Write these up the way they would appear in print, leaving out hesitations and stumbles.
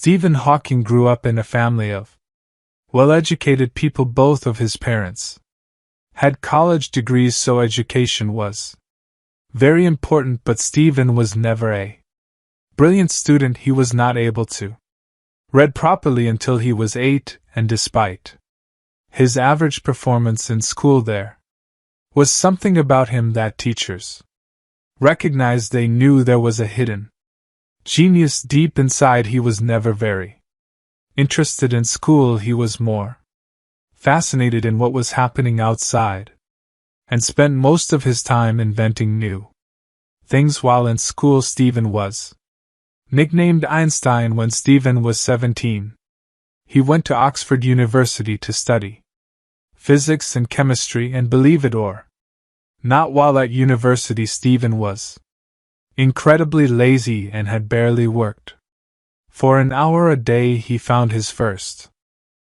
Stephen Hawking grew up in a family of well-educated people. Both of his parents had college degrees, so education was very important, but Stephen was never a brilliant student. He was not able to read properly until he was 8, and despite his average performance in school, there was something about him that teachers recognized. They knew there was a hidden genius deep inside. He was never very interested in school. He was more fascinated in what was happening outside, and spent most of his time inventing new things while in school. Stephen was nicknamed Einstein. When Stephen was 17, he went to Oxford University to study physics and chemistry, and believe it or not, while at university Stephen was incredibly lazy and had barely worked for an hour a day. He found his first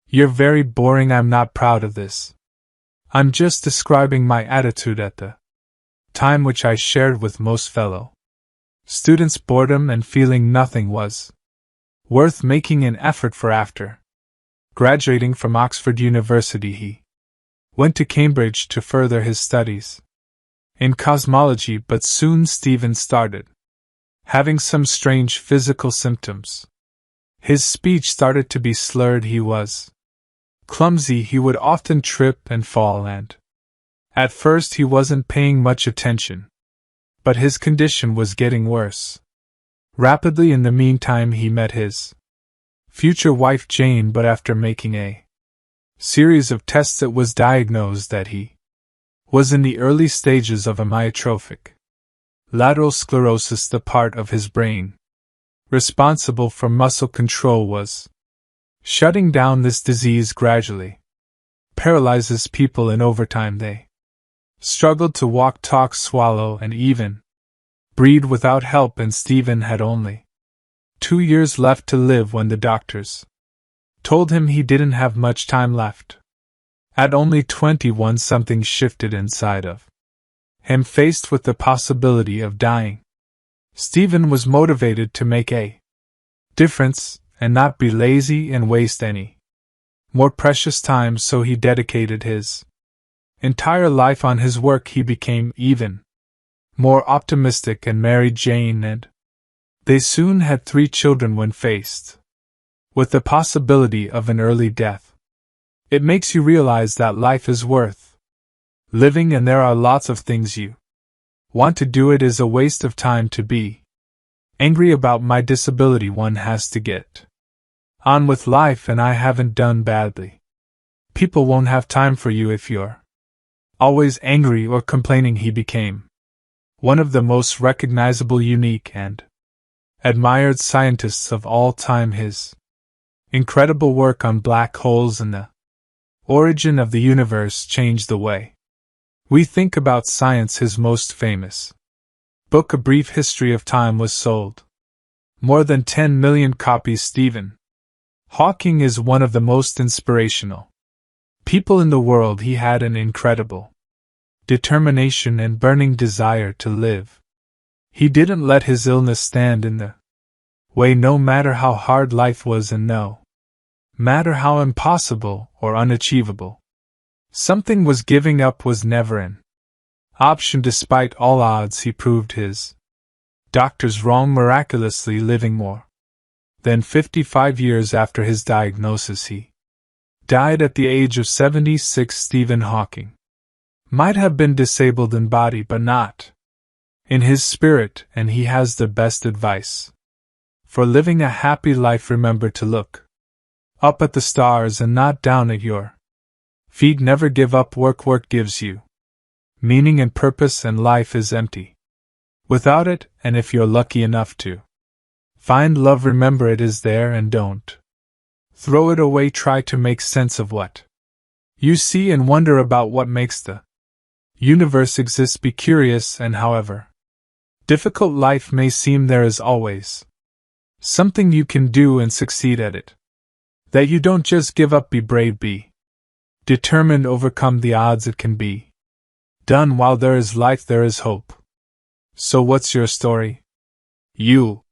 year very boring. I'm not proud of this. I'm just describing my attitude at the time, which I shared with most fellow students. Boredom and feeling nothing was worth making an effort for. After graduating from Oxford University, he went to Cambridge to further his studies in cosmology, but soon Stephen started having some strange physical symptoms. His speech started to be slurred. He was clumsy. He would often trip and fall, and at first he wasn't paying much attention, but his condition was getting worse rapidly. In the meantime, he met his future wife Jane, but after making a series of tests it was diagnosed that he was in the early stages of amyotrophic lateral sclerosis. The part of his brain responsible for muscle control was shutting down. This disease gradually paralyzes people, and over time they struggled to walk, talk, swallow, and even breathe without help. And Stephen had only 2 years left to live when the doctors told him he didn't have much time left. At only 21, something shifted inside of him. Faced with the possibility of dying, Stephen was motivated to make a difference and not be lazy and waste any more precious time, so he dedicated his entire life on his work. He became even more optimistic and married Jane, and they soon had 3 children. When faced with the possibility of an early death, it makes you realize that life is worth living, and there are lots of things you want to do. It is a waste of time to be angry about my disability. One has to get on with life, and I haven't done badly. People won't have time for you if you're always angry or complaining. He became one of the most recognizable, unique, and admired scientists of all time. His incredible work on black holes and the origin of the universe changed the way we think about science. His most famous book, A Brief History of Time, was sold more than 10 million copies. Stephen Hawking is one of the most inspirational people in the world. He had an incredible determination and burning desire to live. He didn't let his illness stand in the way, no matter how hard life was, and no matter how impossible or unachievable something was. Giving up was never an option. Despite all odds, he proved his doctors wrong, miraculously living more than 55 years after his diagnosis. He died at the age of 76. Stephen Hawking might have been disabled in body, but not in his spirit, and he has the best advice for living a happy life. Remember to look up at the stars and not down at your feet. Never give up. Work gives you meaning and purpose, and life is empty without it. And if you're lucky enough to find love, remember it is there, and don't throw it away. Try to make sense of what you see and wonder about what makes the universe exist. Be curious, and however difficult life may seem, there is always something you can do and succeed at it. That you don't just give up. Be brave, be determined, overcome the odds. It can be done. While there is life, there is hope. So what's your story? You